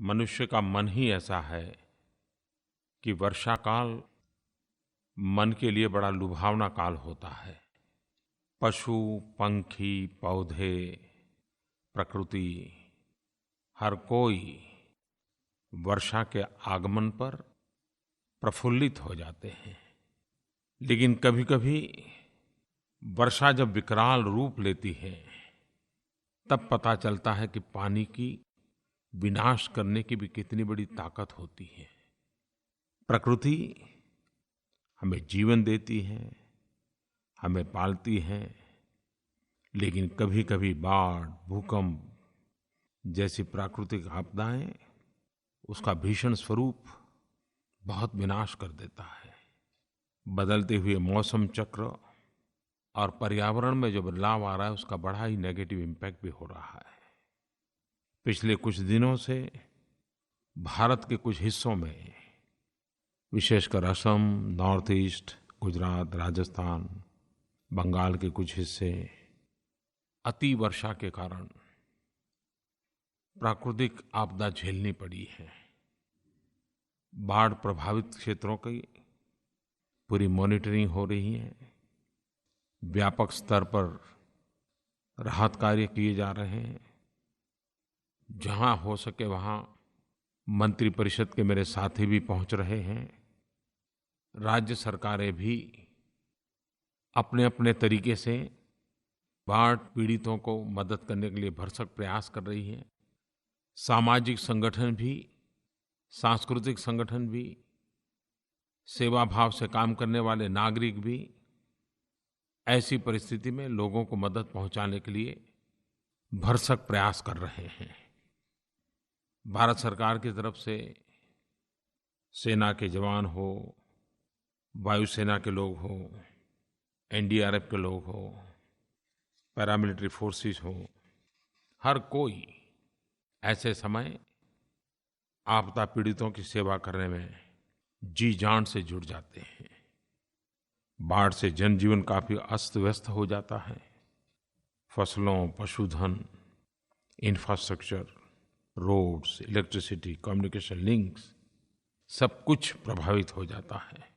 मनुष्य का मन ही ऐसा है कि वर्षा काल मन के लिए बड़ा लुभावना काल होता है। पशु, पंछी, पौधे, प्रकृति, हर कोई वर्षा के आगमन पर प्रफुल्लित हो जाते हैं। लेकिन कभी-कभी वर्षा जब विकराल रूप लेती है, तब पता चलता है कि पानी की विनाश करने की भी कितनी बड़ी ताकत होती है। प्रकृति हमें जीवन देती है, हमें पालती है, लेकिन कभी-कभी बाढ़, भूकंप जैसी प्राकृतिक आपदाएं उसका भीषण स्वरूप बहुत विनाश कर देता है। बदलते हुए मौसम चक्र और पर्यावरण में जो बदलाव आ रहा है, उसका बड़ा ही नेगेटिव इम्पैक्ट भी हो रहा है। पिछले कुछ दिनों से भारत के कुछ हिस्सों में, विशेषकर असम, नॉर्थ ईस्ट, गुजरात, राजस्थान, बंगाल के कुछ हिस्से अति वर्षा के कारण प्राकृतिक आपदा झेलनी पड़ी है। बाढ़ प्रभावित क्षेत्रों की पूरी मॉनिटरिंग हो रही है। व्यापक स्तर पर राहत कार्य किए जा रहे हैं। जहां हो सके वहां मंत्रिपरिषद के मेरे साथी भी पहुंच रहे हैं। राज्य सरकारें भी अपने-अपने तरीके से बाढ़ पीड़ितों को मदद करने के लिए भरसक प्रयास कर रही हैं। सामाजिक संगठन भी, सांस्कृतिक संगठन भी, सेवा भाव से काम करने वाले नागरिक भी ऐसी परिस्थिति में लोगों को मदद पहुंचाने के लिए भरसक प्रयास कर रहे हैं। भारत सरकार की तरफ से सेना के जवान हो, वायुसेना के लोग हो, एनडीआरएफ के लोग हो, पैरामिलिट्री फोर्सेस हो, हर कोई ऐसे समय आपदा पीड़ितों की सेवा करने में जी जान से जुड़ जाते हैं। बाढ़ से जनजीवन काफी अस्त-व्यस्त हो जाता है। फसलों, पशुधन, infrastructure, roads, electricity, communication links सब कुछ प्रभावित हो जाता है।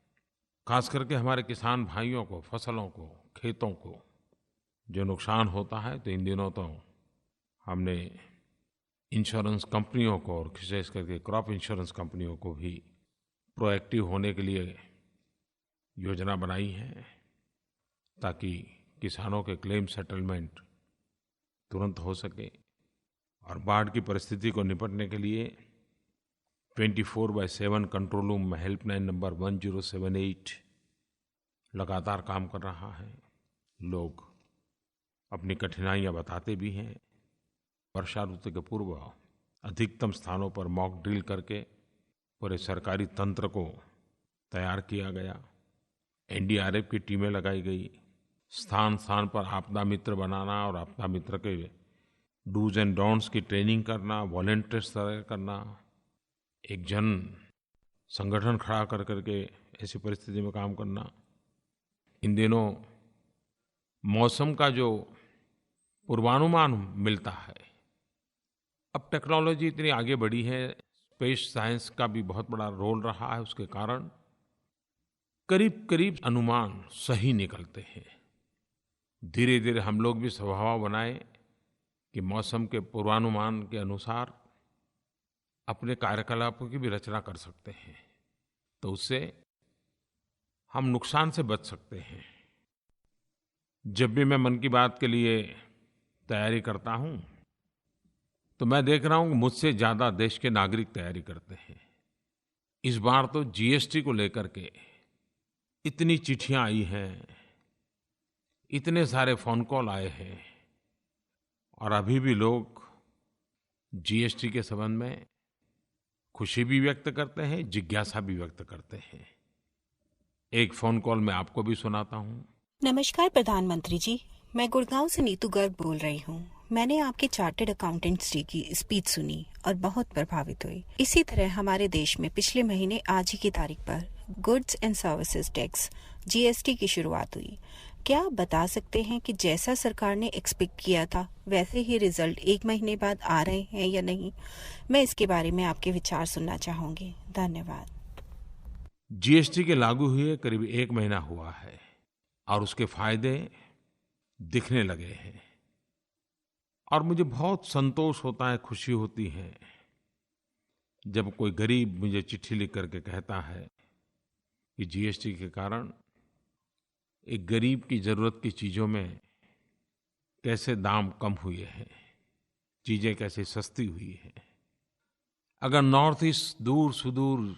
खास करके हमारे किसान भाइयों को, फसलों को, खेतों को जो नुकसान होता है, तो इन दिनों तो हमने इंश्योरेंस कंपनियों को और विशेष करके क्रॉप इंश्योरेंस कंपनियों को भी प्रोएक्टिव होने के लिए योजना बनाई है, ताकि किसानों के क्लेम सेटलमेंट तुरंत हो सके। और बाढ़ की परिस्थिति को निपटने के लिए 24/7 कंट्रोल रूम में हेल्पलाइन नंबर 1078 लगातार काम कर रहा है। लोग अपनी कठिनाइयां बताते भी हैं। वर्षा ऋतु के पूर्व अधिकतम स्थानों पर मॉक ड्रिल करके पूरे सरकारी तंत्र को तैयार किया गया। एनडीआरएफ की टीमें लगाई गई। स्थान स्थान पर आपदा मित्र बनाना और आपदा मित्र के डूज एंड डोंट्स की ट्रेनिंग करना, वॉलंटियर्स तैयार करना, एक जन संगठन खड़ा कर करके ऐसी परिस्थिति में काम करना। इन दिनों मौसम का जो पूर्वानुमान मिलता है, अब टेक्नोलॉजी इतनी आगे बढ़ी है, स्पेस साइंस का भी बहुत बड़ा रोल रहा है। उसके कारण करीब-करीब अनुमान सही निकलते हैं। धीरे-धीरे हम लोग भी स्वभाव बनाएं कि मौसम के पूर्वानुमान के अनुसार अपने कार्यकलापों की भी रचना कर सकते हैं, तो उससे हम नुकसान से बच सकते हैं। जब भी मैं मन की बात के लिए तैयारी करता हूं, तो मैं देख रहा हूं कि मुझसे ज्यादा देश के नागरिक तैयारी करते हैं। इस बार तो जीएसटी को लेकर के इतनी चिट्ठियां आई हैं, इतने सारे फोन कॉल आए हैं, और अभी भी लोग जीएसटी के संबंध में खुशी भी व्यक्त करते हैं, जिज्ञासा भी व्यक्त करते हैं। एक फोन कॉल मैं आपको भी सुनाता हूं। नमस्कार प्रधानमंत्री जी, मैं गुड़गांव से नीतू गर्ग बोल रही हूँ। मैंने आपके चार्टर्ड अकाउंटेंट्स डे की स्पीच सुनी और बहुत प्रभावित हुई। इसी तरह हमारे देश में पिछले महीने आज ही की तारीख पर goods and services tax GST की शुरुआत हुई। क्या आप बता सकते हैं कि जैसा सरकार ने एक्सपेक्ट किया था वैसे ही रिजल्ट 1 महीने बाद आ रहे हैं या नहीं? मैं इसके बारे में आपके विचार सुनना चाहूंगी। धन्यवाद। जीएसटी के लागू हुए करीब 1 महीना हुआ है और उसके फायदे दिखने लगे हैं और मुझे बहुत संतोष होता है, खुशी होती है जब कोई गरीब मुझे चिट्ठी लिख करके कहता है कि जीएसटी के कारण एक गरीब की ज़रूरत की चीज़ों में कैसे दाम कम हुए हैं, चीज़ें कैसे सस्ती हुई हैं। अगर नॉर्थ ईस्ट दूर सुदूर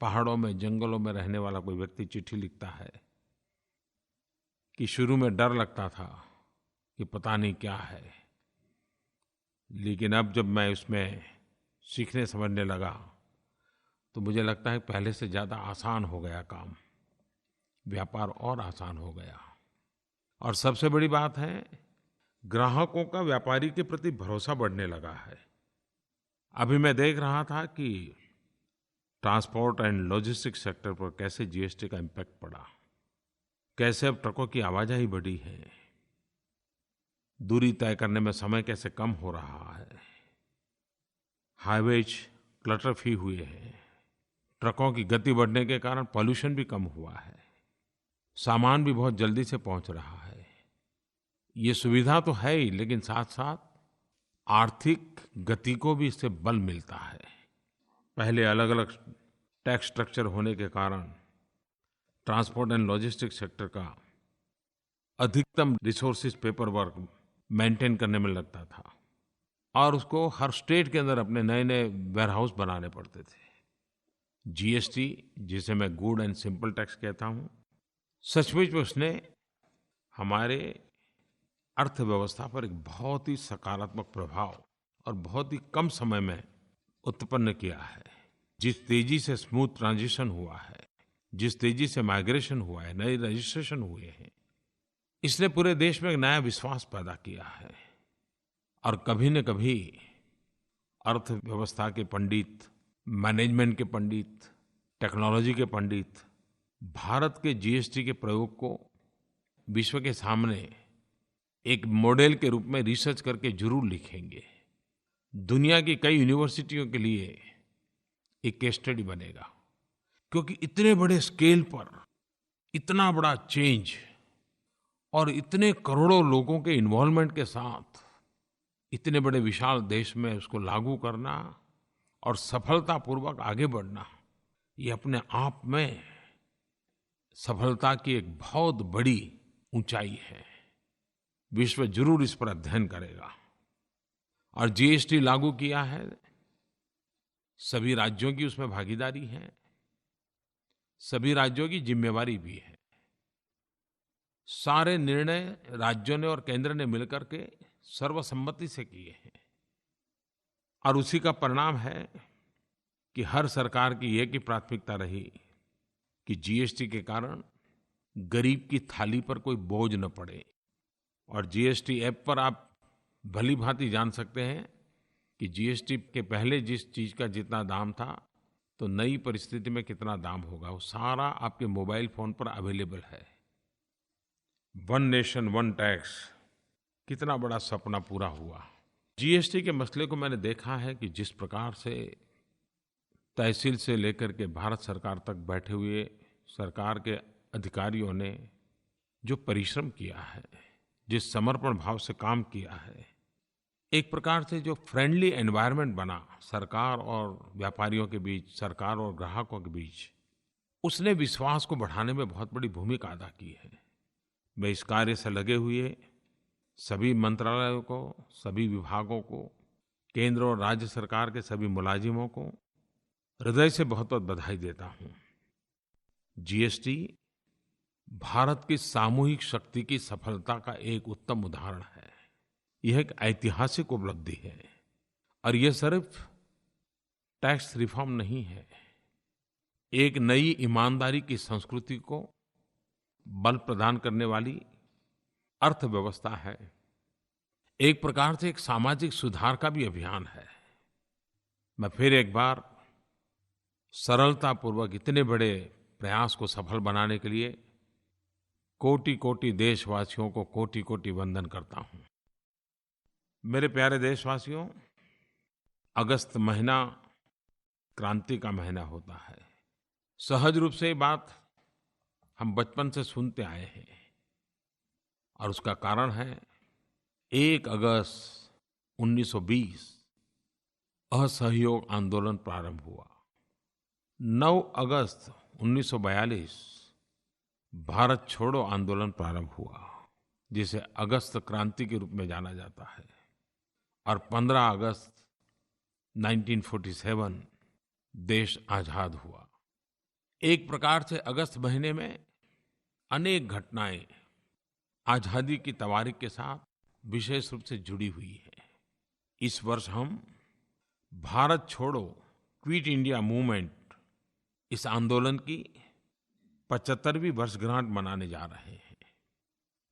पहाड़ों में, जंगलों में रहने वाला कोई व्यक्ति चिट्ठी लिखता है कि शुरू में डर लगता था कि पता नहीं क्या है, लेकिन अब जब मैं उसमें सीखने समझने लगा तो मुझे लगता है पहले से ज़्यादा आसान हो गया काम, व्यापार और आसान हो गया। और सबसे बड़ी बात है, ग्राहकों का व्यापारी के प्रति भरोसा बढ़ने लगा है। अभी मैं देख रहा था कि ट्रांसपोर्ट एंड लॉजिस्टिक्स सेक्टर पर कैसे जीएसटी का इम्पैक्ट पड़ा, कैसे अब ट्रकों की आवाजाही बढ़ी है, दूरी तय करने में समय कैसे कम हो रहा है, हाईवेज क्लटर फ्री हुए हैं, ट्रकों की गति बढ़ने के कारण पॉल्यूशन भी कम हुआ है, सामान भी बहुत जल्दी से पहुंच रहा है। ये सुविधा तो है ही, लेकिन साथ-साथ आर्थिक गति को भी इससे बल मिलता है। पहले अलग-अलग टैक्स स्ट्रक्चर होने के कारण ट्रांसपोर्ट एंड लॉजिस्टिक्स सेक्टर का अधिकतम रिसोर्सेज पेपर वर्क मेंटेन करने में लगता था और उसको हर स्टेट के अंदर अपने नए-नए वेयरहाउस बनाने पड़ते थे। जीएसटी, जिसे मैं गुड एंड सिंपल टैक्स कहता हूँ, सचमुच में उसने हमारे अर्थव्यवस्था पर एक बहुत ही सकारात्मक प्रभाव और बहुत ही कम समय में उत्पन्न किया है। जिस तेजी से स्मूथ ट्रांजिशन हुआ है, जिस तेजी से माइग्रेशन हुआ है, नए रजिस्ट्रेशन हुए हैं, इसने पूरे देश में एक नया विश्वास पैदा किया है। और कभी न कभी अर्थव्यवस्था के पंडित, मैनेजमेंट के पंडित, टेक्नोलॉजी के पंडित भारत के जीएसटी के प्रयोग को विश्व के सामने एक मॉडल के रूप में रिसर्च करके जरूर लिखेंगे। दुनिया की कई यूनिवर्सिटियों के लिए एक केस स्टडी बनेगा, क्योंकि इतने बड़े स्केल पर इतना बड़ा चेंज और इतने करोड़ों लोगों के इन्वॉल्वमेंट के साथ इतने बड़े विशाल देश में उसको लागू करना और सफलतापूर्वक आगे बढ़ना, ये अपने आप में सफलता की एक बहुत बड़ी ऊंचाई है। विश्व जरूर इस पर अध्ययन करेगा। और जीएसटी लागू किया है, सभी राज्यों की उसमें भागीदारी है, सभी राज्यों की जिम्मेवारी भी है। सारे निर्णय राज्यों ने और केंद्र ने मिलकर के सर्वसम्मति से किए हैं और उसी का परिणाम है कि हर सरकार की एक ही प्राथमिकता रही कि जीएसटी के कारण गरीब की थाली पर कोई बोझ न पड़े। और जीएसटी ऐप पर आप भली भांति जान सकते हैं कि जीएसटी के पहले जिस चीज़ का जितना दाम था तो नई परिस्थिति में कितना दाम होगा, वो सारा आपके मोबाइल फ़ोन पर अवेलेबल है। वन नेशन वन टैक्स, कितना बड़ा सपना पूरा हुआ। जीएसटी के मसले को मैंने देखा है कि जिस प्रकार से तहसील से लेकर के भारत सरकार तक बैठे हुए सरकार के अधिकारियों ने जो परिश्रम किया है, जिस समर्पण भाव से काम किया है, एक प्रकार से जो फ्रेंडली एनवायरनमेंट बना सरकार और व्यापारियों के बीच, सरकार और ग्राहकों के बीच, उसने विश्वास को बढ़ाने में बहुत बड़ी भूमिका अदा की है। मैं इस कार्य से लगे हुए सभी मंत्रालयों को, सभी विभागों को, केंद्र और राज्य सरकार के सभी मुलाजिमों को हृदय से बहुत-बहुत बधाई देता हूँ। जीएसटी भारत की सामूहिक शक्ति की सफलता का एक उत्तम उदाहरण है। यह एक ऐतिहासिक उपलब्धि है और यह सिर्फ टैक्स रिफॉर्म नहीं है, एक नई ईमानदारी की संस्कृति को बल प्रदान करने वाली अर्थव्यवस्था है। एक प्रकार से एक सामाजिक सुधार का भी अभियान है। मैं फिर एक बार सरलतापूर्वक इतने बड़े प्रयास को सफल बनाने के लिए कोटि-कोटि देशवासियों को कोटि-कोटि वंदन करता हूँ। मेरे प्यारे देशवासियों, अगस्त महीना क्रांति का महीना होता है। सहज रूप से ये बात हम बचपन से सुनते आए हैं और उसका कारण है 1 अगस्त 1920 असहयोग आंदोलन प्रारंभ हुआ। 9 अगस्त 1942 भारत छोड़ो आंदोलन प्रारंभ हुआ, जिसे अगस्त क्रांति के रूप में जाना जाता है। और 15 अगस्त 1947 देश आज़ाद हुआ। एक प्रकार से अगस्त महीने में अनेक घटनाएं आज़ादी की तवारीख के साथ विशेष रूप से जुड़ी हुई है। इस वर्ष हम भारत छोड़ो क्विट इंडिया मूवमेंट, इस आंदोलन की 75वीं वर्षगांठ मनाने जा रहे हैं।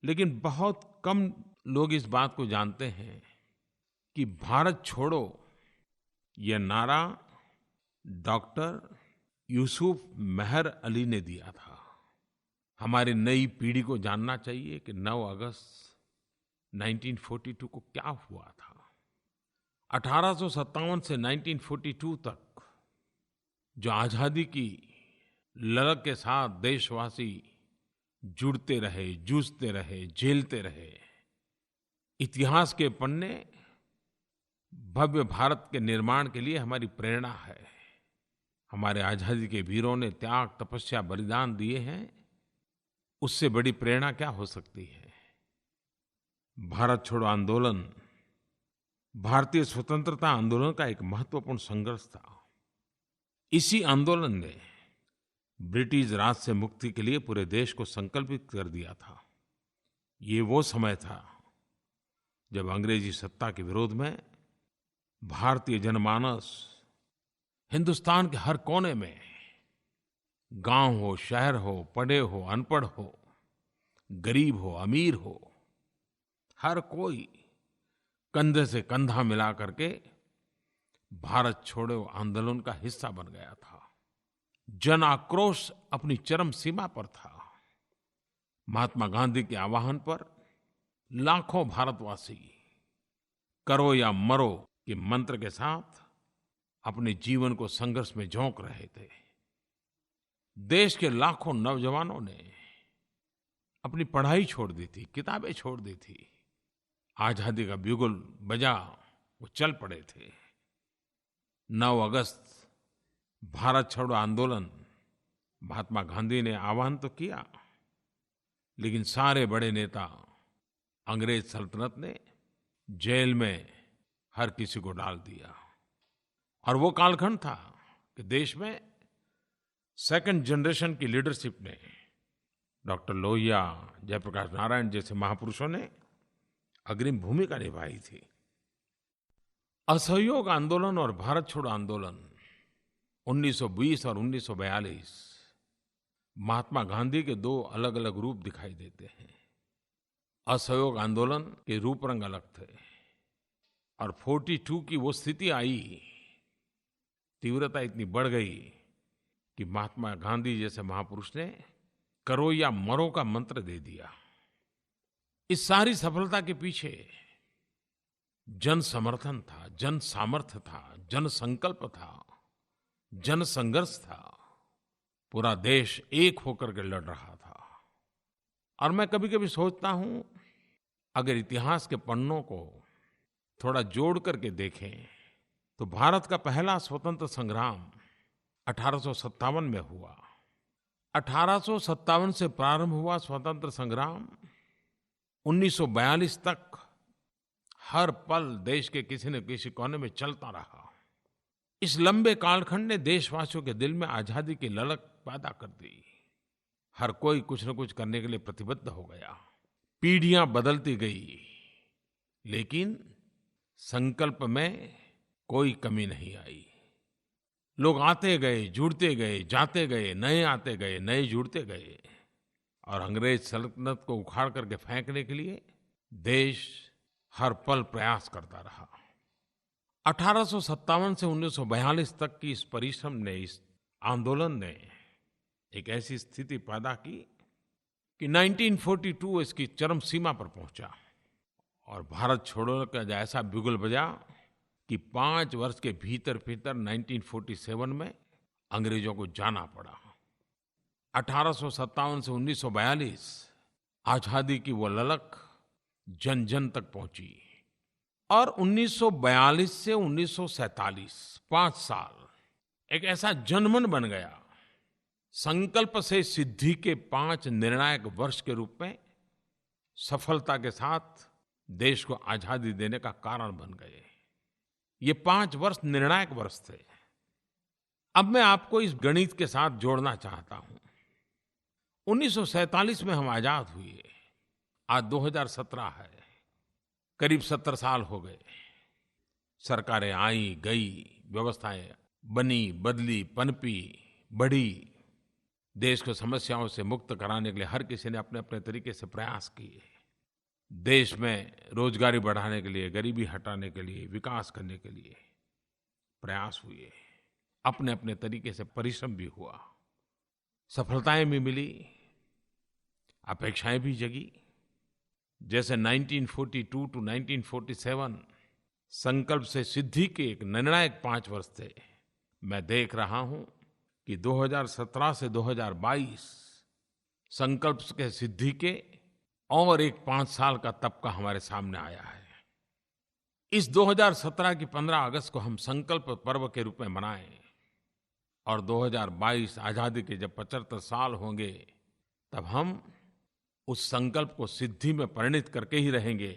लेकिन बहुत कम लोग इस बात को जानते हैं कि भारत छोड़ो यह नारा डॉक्टर यूसुफ मेहर अली ने दिया था। हमारी नई पीढ़ी को जानना चाहिए कि 9 अगस्त 1942 को क्या हुआ था। 1857 से 1942 तक जो आज़ादी की ललक के साथ देशवासी जुड़ते रहे, जूझते रहे, झेलते रहे, इतिहास के पन्ने भव्य भारत के निर्माण के लिए हमारी प्रेरणा है। हमारे आज़ादी के वीरों ने त्याग, तपस्या, बलिदान दिए हैं। उससे बड़ी प्रेरणा क्या हो सकती है। भारत छोड़ो आंदोलन भारतीय स्वतंत्रता आंदोलन का एक महत्वपूर्ण संघर्ष था। इसी आंदोलन ने ब्रिटिश राज से मुक्ति के लिए पूरे देश को संकल्पित कर दिया था। ये वो समय था जब अंग्रेजी सत्ता के विरोध में भारतीय जनमानस हिंदुस्तान के हर कोने में, गांव हो, शहर हो, पढ़े हो, अनपढ़ हो, गरीब हो, अमीर हो, हर कोई कंधे से कंधा मिला करके भारत छोड़ो आंदोलन का हिस्सा बन गया था। जन आक्रोश अपनी चरम सीमा पर था। महात्मा गांधी के आह्वान पर लाखों भारतवासी करो या मरो के मंत्र के साथ अपने जीवन को संघर्ष में झोंक रहे थे। देश के लाखों नौजवानों ने अपनी पढ़ाई छोड़ दी थी, किताबें छोड़ दी थी। आज़ादी का बिगुल बजा, वो चल पड़े थे। 9 अगस्त भारत छोड़ो आंदोलन महात्मा गांधी ने आह्वान तो किया, लेकिन सारे बड़े नेता अंग्रेज सल्तनत ने जेल में हर किसी को डाल दिया। और वो कालखंड था कि देश में सेकंड जनरेशन की लीडरशिप ने, डॉक्टर लोहिया, जयप्रकाश नारायण जैसे महापुरुषों ने अग्रिम भूमिका निभाई थी। असहयोग आंदोलन और भारत छोड़ो आंदोलन 1920 और 1942 महात्मा गांधी के 2 अलग-अलग रूप दिखाई देते हैं। असहयोग आंदोलन के रूप रंग अलग थे और 42 की वो स्थिति आई, तीव्रता इतनी बढ़ गई कि महात्मा गांधी जैसे महापुरुष ने करो या मरो का मंत्र दे दिया। इस सारी सफलता के पीछे जन समर्थन था, जन सामर्थ्य था, जन संकल्प था, जन संघर्ष था। पूरा देश एक होकर के लड़ रहा था। और मैं कभी-कभी सोचता हूं, अगर इतिहास के पन्नों को थोड़ा जोड़ करके देखें तो भारत का पहला स्वतंत्र संग्राम 1857 में हुआ। 1857 से प्रारंभ हुआ स्वतंत्र संग्राम 1942 तक हर पल देश के किसी न किसी कोने में चलता रहा। इस लंबे कालखंड ने देशवासियों के दिल में आज़ादी की ललक पैदा कर दी। हर कोई कुछ न कुछ करने के लिए प्रतिबद्ध हो गया। पीढ़ियां बदलती गई, लेकिन संकल्प में कोई कमी नहीं आई। लोग आते गए, जुड़ते गए, जाते गए, नए आते गए, नए जुड़ते गए। और अंग्रेज सल्तनत को उखाड़ करके फेंकने के लिए देश हर पल प्रयास करता रहा। 1857 से 1942 तक की इस परिश्रम ने, इस आंदोलन ने एक ऐसी स्थिति पैदा की कि 1942 इसकी चरम सीमा पर पहुंचा और भारत छोड़ो का ऐसा बिगुल बजा कि 5 वर्ष के भीतर-भीतर 1947 में अंग्रेजों को जाना पड़ा। 1857 से 1942 आज़ादी की वो ललक जन-जन तक पहुंची और 1942 से 1947 5 साल एक ऐसा जनमन बन गया, संकल्प से सिद्धि के 5 निर्णायक वर्ष के रूप में सफलता के साथ देश को आज़ादी देने का कारण बन गए। ये 5 वर्ष निर्णायक वर्ष थे। अब मैं आपको इस गणित के साथ जोड़ना चाहता हूं। 1947 में हम आज़ाद हुए, आज 2017 है, करीब 70 साल हो गए। सरकारें आई गई, व्यवस्थाएं बनी, बदली, पनपी, बढ़ी। देश को समस्याओं से मुक्त कराने के लिए हर किसी ने अपने अपने तरीके से प्रयास किए। देश में रोजगारी बढ़ाने के लिए, गरीबी हटाने के लिए, विकास करने के लिए प्रयास हुए। अपने अपने तरीके से परिश्रम भी हुआ, सफलताएं भी मिली, अपेक्षाएं भी जगी। जैसे 1942 टू 1947 संकल्प से सिद्धि के एक निर्णायक 5 वर्ष थे। मैं देख रहा हूं कि 2017 से 2022 संकल्प के सिद्धि के और एक 5 साल का तबका हमारे सामने आया है। इस 2017 की 15 अगस्त को हम संकल्प पर्व के रूप में मनाएं और 2022 आज़ादी के जब 75 साल होंगे तब हम उस संकल्प को सिद्धि में परिणत करके ही रहेंगे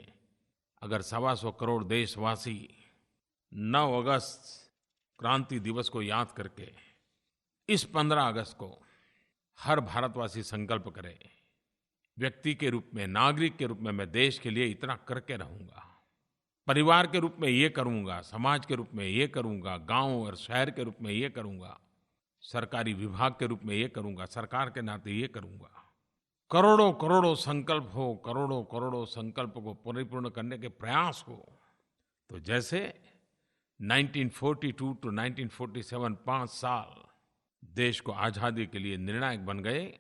अगर 125 करोड़ देशवासी 9 अगस्त क्रांति दिवस को याद करके इस 15 अगस्त को हर भारतवासी संकल्प करे, व्यक्ति के रूप में, नागरिक के रूप में मैं देश के लिए इतना करके रहूंगा, परिवार के रूप में ये करूंगा, समाज के रूप में ये करूंगा, गांव और शहर के रूप में ये करूंगा, सरकारी विभाग के रूप में ये करूंगा, सरकार के नाते ये करूंगा। करोड़ों करोड़ों संकल्प हो, करोड़ों करोड़ों संकल्प को परिपूर्ण करने के प्रयास हो। तो जैसे 1942 टू 1947 5 साल देश को आज़ादी के लिए निर्णायक बन गए,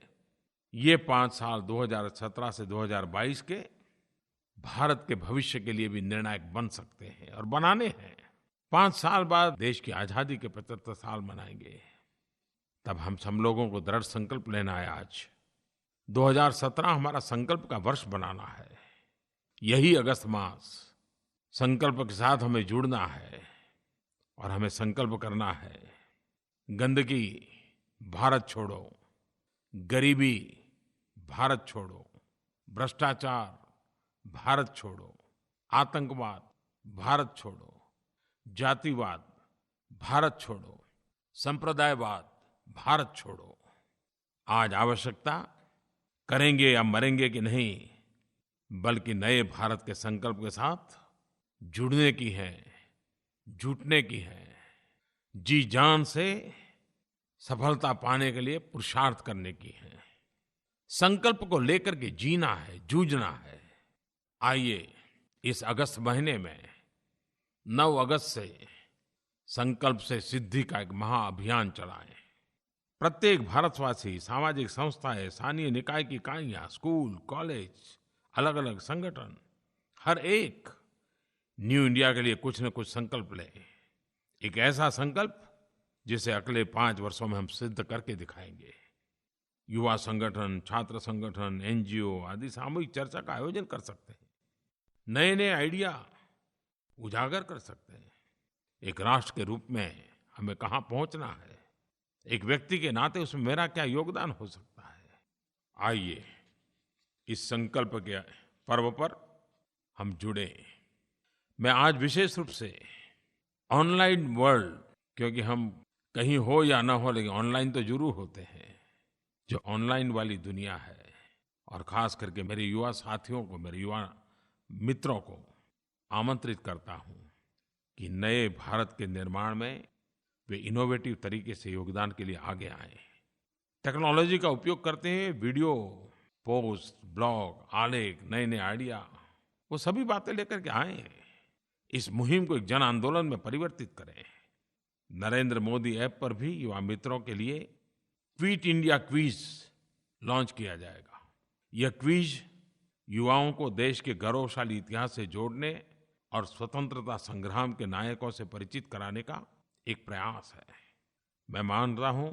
ये 5 साल 2017 से 2022 के भारत के भविष्य के लिए भी निर्णायक बन सकते हैं और बनाने हैं। 5 साल बाद देश की आज़ादी के 75 साल मनाएंगे। तब हम सब लोगों को दृढ़ संकल्प लेना है। आज 2017 हमारा संकल्प का वर्ष बनाना है। यही अगस्त मास संकल्प के साथ हमें जुड़ना है और हमें संकल्प करना है, गंदगी भारत छोड़ो, गरीबी भारत छोड़ो, भ्रष्टाचार भारत छोड़ो, आतंकवाद भारत छोड़ो, जातिवाद भारत छोड़ो, संप्रदायवाद भारत छोड़ो। आज आवश्यकता करेंगे या मरेंगे कि नहीं, बल्कि नए भारत के संकल्प के साथ जुड़ने की है, जुटने की है, जी जान से सफलता पाने के लिए पुरुषार्थ करने की है, संकल्प को लेकर के जीना है, जूझना है। आइए इस अगस्त महीने में 9 अगस्त से संकल्प से सिद्धि का एक महाअभियान चलाएं। प्रत्येक भारतवासी, सामाजिक संस्थाएं, स्थानीय निकाय की इकाइयां, स्कूल, कॉलेज, अलग अलग संगठन, हर एक न्यू इंडिया के लिए कुछ न कुछ संकल्प ले। एक ऐसा संकल्प जिसे अगले 5 वर्षों में हम सिद्ध करके दिखाएंगे। युवा संगठन, छात्र संगठन, एनजीओ आदि सामूहिक चर्चा का आयोजन कर सकते हैं, नए नए आइडिया उजागर कर सकते हैं। एक राष्ट्र के रूप में हमें कहाँ पहुंचना है, एक व्यक्ति के नाते उसमें मेरा क्या योगदान हो सकता है। आइए इस संकल्प के पर्व पर हम जुड़े। मैं आज विशेष रूप से ऑनलाइन वर्ल्ड, क्योंकि हम कहीं हो या ना हो लेकिन ऑनलाइन तो जरूर होते हैं, जो ऑनलाइन वाली दुनिया है, और खास करके मेरे युवा साथियों को, मेरे युवा मित्रों को आमंत्रित करता हूं कि नए भारत के निर्माण में वे इनोवेटिव तरीके से योगदान के लिए आगे आएं। टेक्नोलॉजी का उपयोग करते हैं, वीडियो, पोस्ट, ब्लॉग, आलेख, नए नए आइडिया, वो सभी बातें लेकर के आएं। इस मुहिम को एक जन आंदोलन में परिवर्तित करें। नरेंद्र मोदी ऐप पर भी युवा मित्रों के लिए क्विट इंडिया क्विज लॉन्च किया जाएगा। यह क्विज युवाओं को देश के गौरवशाली इतिहास से जोड़ने और स्वतंत्रता संग्राम के नायकों से परिचित कराने का एक प्रयास है। मैं मान रहा हूं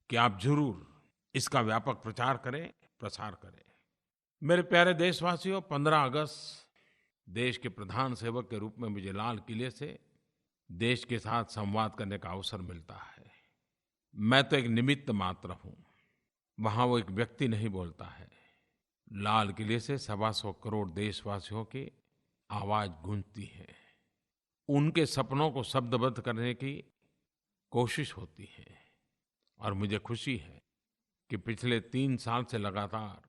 कि आप जरूर इसका व्यापक प्रचार करें, प्रसार करें। मेरे प्यारे देशवासियों, 15 अगस्त देश के प्रधान सेवक के रूप में मुझे लाल किले से देश के साथ संवाद करने का अवसर मिलता है। मैं तो एक निमित्त मात्र हूं। वहां वो एक व्यक्ति नहीं बोलता है। लाल किले से 125 करोड़ देशवासियों की आवाज गूंजती है। उनके सपनों को शब्दबद्ध करने की कोशिश होती है। और मुझे खुशी है कि पिछले 3 साल से लगातार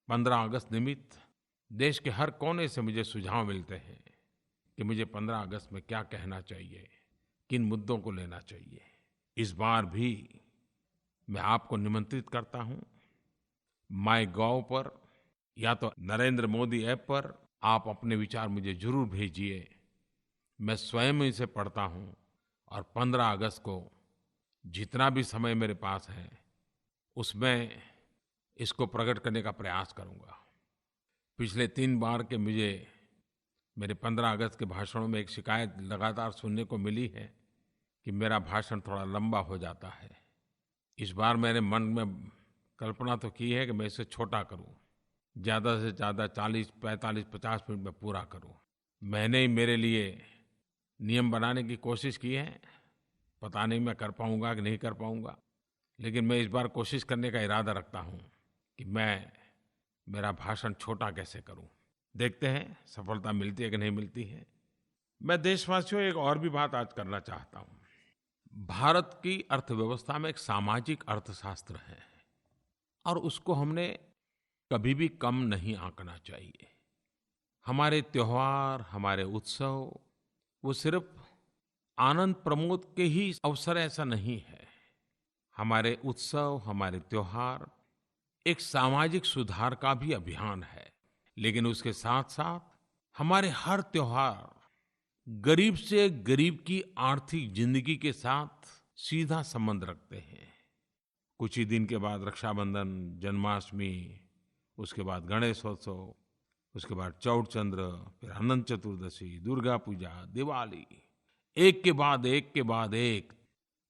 15 अगस्त निमित्त देश के हर कोने से मुझे सुझाव मिलते हैं कि मुझे 15 अगस्त में क्या कहना चाहिए, किन मुद्दों को लेना चाहिए। इस बार भी मैं आपको निमंत्रित करता हूं, माइगोव पर या तो नरेंद्र मोदी ऐप पर आप अपने विचार मुझे जरूर भेजिए। मैं स्वयं इसे पढ़ता हूं और 15 अगस्त को जितना भी समय मेरे पास है उसमें इसको प्रकट करने का प्रयास करूंगा। पिछले 3 बार के मुझे मेरे 15 अगस्त के भाषणों में एक शिकायत लगातार सुनने को मिली है कि मेरा भाषण थोड़ा लंबा हो जाता है। इस बार मैंने मन में कल्पना तो की है कि मैं इसे छोटा करूं, ज़्यादा से ज़्यादा 40, 45, 50 मिनट में पूरा करूं। मैंने ही मेरे लिए नियम बनाने की कोशिश की है। पता नहीं मैं कर पाऊंगा कि नहीं कर पाऊंगा, लेकिन मैं इस बार कोशिश करने का इरादा रखता हूं कि मैं मेरा भाषण छोटा कैसे करूं। देखते हैं सफलता मिलती है कि नहीं मिलती है। मैं देशवासियों एक और भी बात आज करना चाहता हूं। भारत की अर्थव्यवस्था में एक सामाजिक अर्थशास्त्र है और उसको हमने कभी भी कम नहीं आंकना चाहिए। हमारे त्योहार, हमारे उत्सव वो सिर्फ आनंद प्रमोद के ही अवसर ऐसा नहीं है। हमारे उत्सव, हमारे त्योहार एक सामाजिक सुधार का भी अभियान है। लेकिन उसके साथ-साथ हमारे हर त्योहार गरीब से गरीब की आर्थिक जिंदगी के साथ सीधा संबंध रखते हैं। कुछ ही दिन के बाद रक्षाबंधन, जन्माष्टमी, उसके बाद गणेशोत्सव, उसके बाद चौथ चंद्र, फिर अनंत चतुर्दशी, दुर्गा पूजा, दिवाली, एक के बाद एक के बाद एक।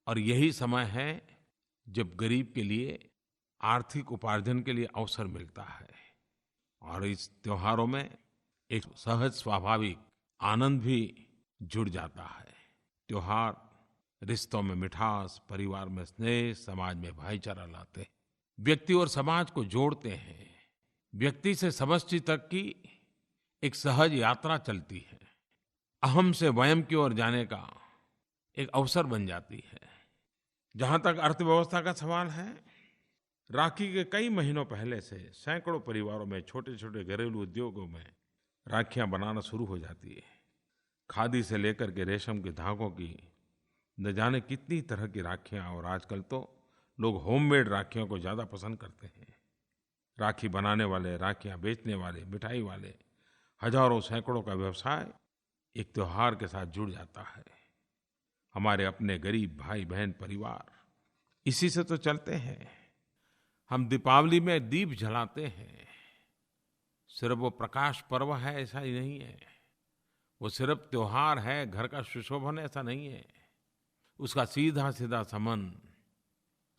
और यही समय है जब गरीब के लिए आर्थिक उपार्जन के लिए अवसर मिलता है। और इस त्योहारों में एक सहज स्वाभाविक आनंद भी जुड़ जाता है। त्योहार रिश्तों में मिठास, परिवार में स्नेह, समाज में भाईचारा लाते हैं, व्यक्ति और समाज को जोड़ते हैं। व्यक्ति से समष्टि तक की एक सहज यात्रा चलती है। अहम से वयम की ओर जाने का एक अवसर बन जाती है। जहां तक अर्थव्यवस्था का सवाल है, राखी के कई महीनों पहले से सैकड़ों परिवारों में छोटे-छोटे घरेलू उद्योगों में राखियां बनाना शुरू हो जाती है। खादी से लेकर के रेशम के धागों की न जाने कितनी तरह की राखियां, और आजकल तो लोग होममेड राखियों को ज़्यादा पसंद करते हैं। राखी बनाने वाले, राखियां बेचने वाले, मिठाई वाले, हजारों सैकड़ों का व्यवसाय एक त्योहार के साथ जुड़ जाता है। हमारे अपने गरीब भाई बहन परिवार इसी से तो चलते हैं। हम दीपावली में दीप जलाते हैं, सिर्फ वो प्रकाश पर्व है ऐसा ही नहीं है। वो सिर्फ त्योहार है, घर का सुशोभन ऐसा नहीं है। उसका सीधा सीधा संबंध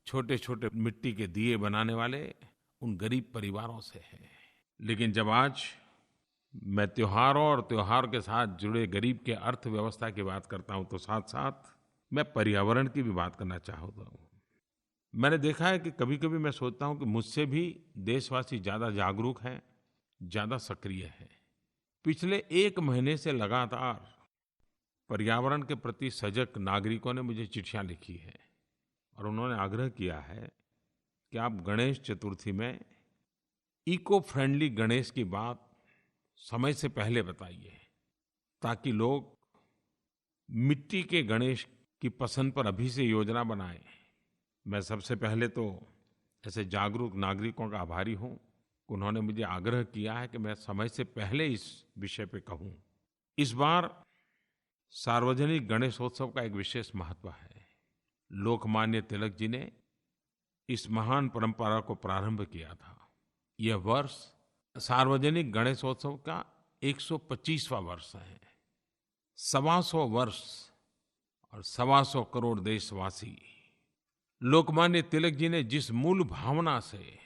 छोटे छोटे मिट्टी के दिए बनाने वाले उन गरीब परिवारों से है। लेकिन जब आज मैं त्योहारों और त्योहार के साथ जुड़े गरीब के अर्थव्यवस्था की बात करता हूं, तो साथ साथ मैं पर्यावरण की भी बात करना चाहता हूं। मैंने देखा है कि कभी-कभी मैं सोचता हूं कि मुझसे भी देशवासी ज़्यादा जागरूक हैं, ज़्यादा सक्रिय हैं। पिछले 1 महीने से लगातार पर्यावरण के प्रति सजग नागरिकों ने मुझे चिट्ठियां लिखी हैं और उन्होंने आग्रह किया है कि आप गणेश चतुर्थी में इको फ्रेंडली गणेश की बात समय से पहले बताइए, ताकि लोग मिट्टी के गणेश की पसंद पर अभी से योजना बनाएं। मैं सबसे पहले तो ऐसे जागरूक नागरिकों का आभारी हूं कि उन्होंने मुझे आग्रह किया है कि मैं समय से पहले इस विषय पे कहूं। इस बार सार्वजनिक गणेशोत्सव का एक विशेष महत्व है। लोकमान्य तिलक जी ने इस महान परंपरा को प्रारंभ किया था। यह वर्ष सार्वजनिक गणेशोत्सव का 125वां वर्ष है। 125 वर्ष और 125 करोड़ देशवासी लोकमान्य तिलक जी ने जिस मूल भावना से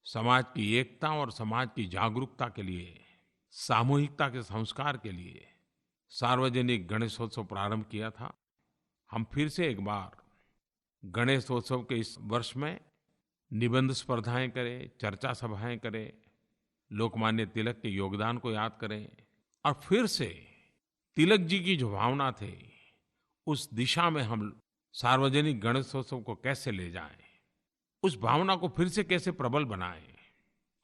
समाज की एकता और समाज की जागरूकता के लिए, सामूहिकता के संस्कार के लिए सार्वजनिक गणेशोत्सव प्रारंभ किया था, हम फिर से एक बार गणेशोत्सव के इस वर्ष में निबंध स्पर्धाएं करें, चर्चा सभाएं करें, लोकमान्य तिलक के योगदान को याद करें और फिर से तिलक जी की जो भावना थी उस दिशा में हम सार्वजनिक गणेशोत्सव को कैसे ले जाएं, उस भावना को फिर से कैसे प्रबल बनाएं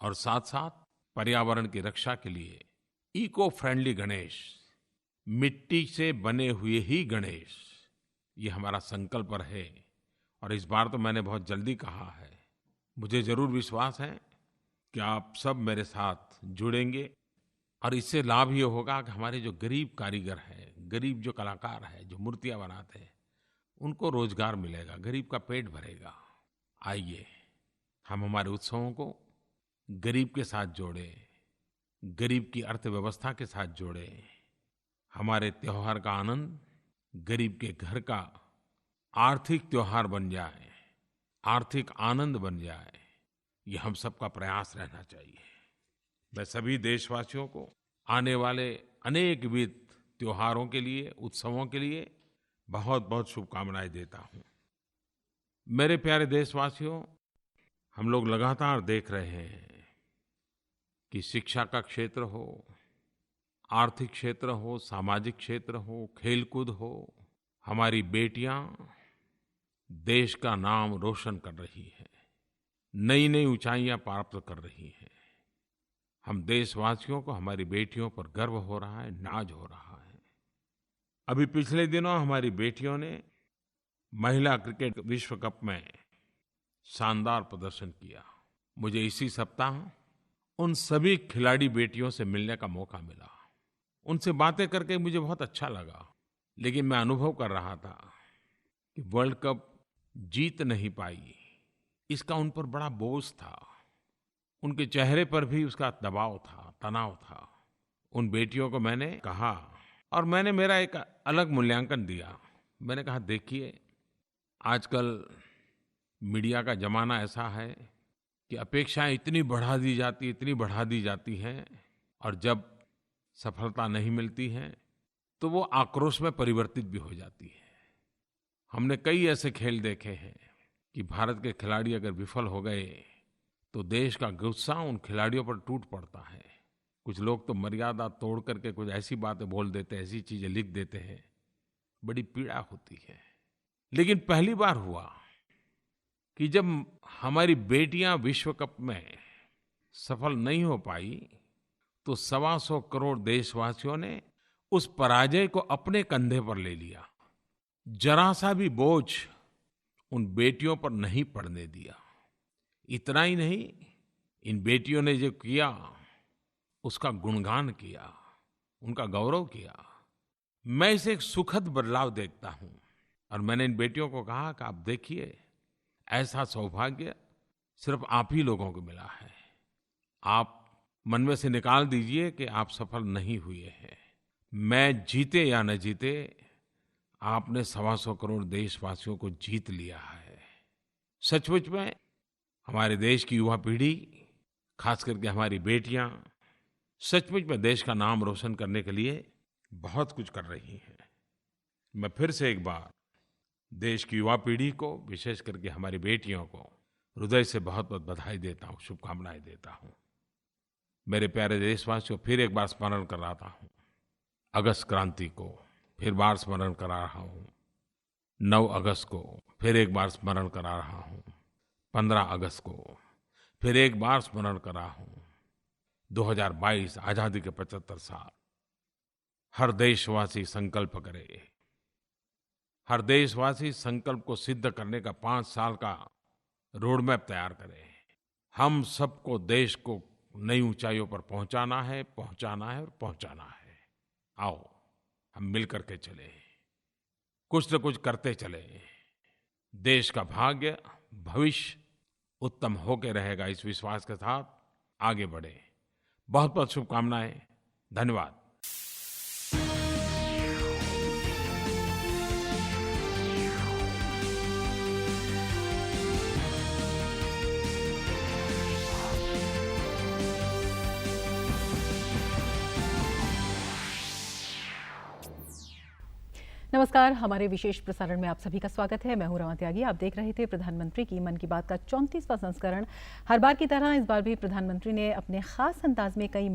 और साथ-साथ पर्यावरण की रक्षा के लिए इको फ्रेंडली गणेश, मिट्टी से बने हुए ही गणेश, ये हमारा संकल्प है। और इस बार तो मैंने बहुत जल्दी कहा है। मुझे ज़रूर विश्वास है कि आप सब मेरे साथ जुड़ेंगे और इससे लाभ ये होगा कि हमारे जो गरीब कारीगर हैं, गरीब जो कलाकार हैं, जो मूर्तियाँ बनाते हैं, उनको रोजगार मिलेगा, गरीब का पेट भरेगा। आइए हम हमारे उत्सवों को गरीब के साथ जोड़ें, गरीब की अर्थव्यवस्था के साथ जोड़ें। हमारे त्योहार का आनंद गरीब के घर का आर्थिक त्योहार बन जाए, आर्थिक आनंद बन जाए, ये हम सबका प्रयास रहना चाहिए। मैं सभी देशवासियों को आने वाले अनेकविध त्योहारों के लिए, उत्सवों के लिए बहुत बहुत शुभकामनाएं देता हूँ। मेरे प्यारे देशवासियों, हम लोग लगातार देख रहे हैं कि शिक्षा का क्षेत्र हो, आर्थिक क्षेत्र हो, सामाजिक क्षेत्र हो, खेलकूद हो, हमारी बेटियां देश का नाम रोशन कर रही हैं, नई नई ऊंचाइयां प्राप्त कर रही हैं। हम देशवासियों को हमारी बेटियों पर गर्व हो रहा है, नाज हो रहा है। अभी पिछले दिनों हमारी बेटियों ने महिला क्रिकेट विश्व कप में शानदार प्रदर्शन किया। मुझे इसी सप्ताह उन सभी खिलाड़ी बेटियों से मिलने का मौका मिला। उनसे बातें करके मुझे बहुत अच्छा लगा, लेकिन मैं अनुभव कर रहा था कि वर्ल्ड कप जीत नहीं पाई, इसका उन पर बड़ा बोझ था। उनके चेहरे पर भी उसका दबाव था, तनाव था। उन बेटियों को मैंने कहा और मैंने मेरा एक अलग मूल्यांकन दिया। मैंने कहा, देखिए, आजकल मीडिया का ज़माना ऐसा है कि अपेक्षाएं इतनी बढ़ा दी जाती हैं और जब सफलता नहीं मिलती है तो वो आक्रोश में परिवर्तित भी हो जाती है। हमने कई ऐसे खेल देखे हैं कि भारत के खिलाड़ी अगर विफल हो गए तो देश का गुस्सा उन खिलाड़ियों पर टूट पड़ता है। कुछ लोग तो मर्यादा तोड़ करके कुछ ऐसी बातें बोल देते हैं, ऐसी चीज़ें लिख देते हैं, बड़ी पीड़ा होती है। लेकिन पहली बार हुआ कि जब हमारी बेटियां विश्व कप में सफल नहीं हो पाई तो 125 करोड़ देशवासियों ने उस पराजय को अपने कंधे पर ले लिया। जरा सा भी बोझ उन बेटियों पर नहीं पड़ने दिया। इतना ही नहीं, इन बेटियों ने जो किया उसका गुणगान किया, उनका गौरव किया। मैं इसे एक सुखद बदलाव देखता हूं और मैंने इन बेटियों को कहा कि आप देखिए, ऐसा सौभाग्य सिर्फ आप ही लोगों को मिला है। आप मन में से निकाल दीजिए कि आप सफल नहीं हुए हैं। मैं जीते या न जीते, आपने 125 करोड़ देशवासियों को जीत लिया है। सचमुच में हमारे देश की युवा पीढ़ी, खास करके हमारी बेटियां, सचमुच में देश का नाम रोशन करने के लिए बहुत कुछ कर रही हैं। मैं फिर से एक बार देश की युवा पीढ़ी को, विशेष करके हमारी बेटियों को हृदय से बहुत बहुत बधाई देता हूँ, शुभकामनाएं देता हूँ। मेरे प्यारे देशवासियों, फिर एक बार स्मरण कराता हूँ अगस्त क्रांति को, फिर बार स्मरण करा रहा हूँ 9 अगस्त को, फिर एक बार स्मरण करा रहा हूँ 15 अगस्त को, फिर एक बार स्मरण करा रहा हूँ 2022 आज़ादी के 75 साल। हर देशवासी संकल्प करे, हर देशवासी संकल्प को सिद्ध करने का 5 साल का रोड मैप तैयार करे। हम सबको देश को नई ऊंचाइयों पर पहुंचाना है, पहुंचाना है और पहुंचाना है। आओ हम मिल करके चलें, कुछ न कुछ करते चलें। देश का भाग्य भविष्य उत्तम होके रहेगा, इस विश्वास के साथ आगे बढ़ें। बहुत-बहुत शुभकामनाएं। धन्यवाद। नमस्कार, हमारे विशेष प्रसारण में आप सभी का स्वागत है। मैं हूं रमा त्यागी। आप देख रहे थे प्रधानमंत्री की मन की बात का 34वां संस्करण। हर बार की तरह इस बार भी प्रधानमंत्री ने अपने खास अंदाज में कई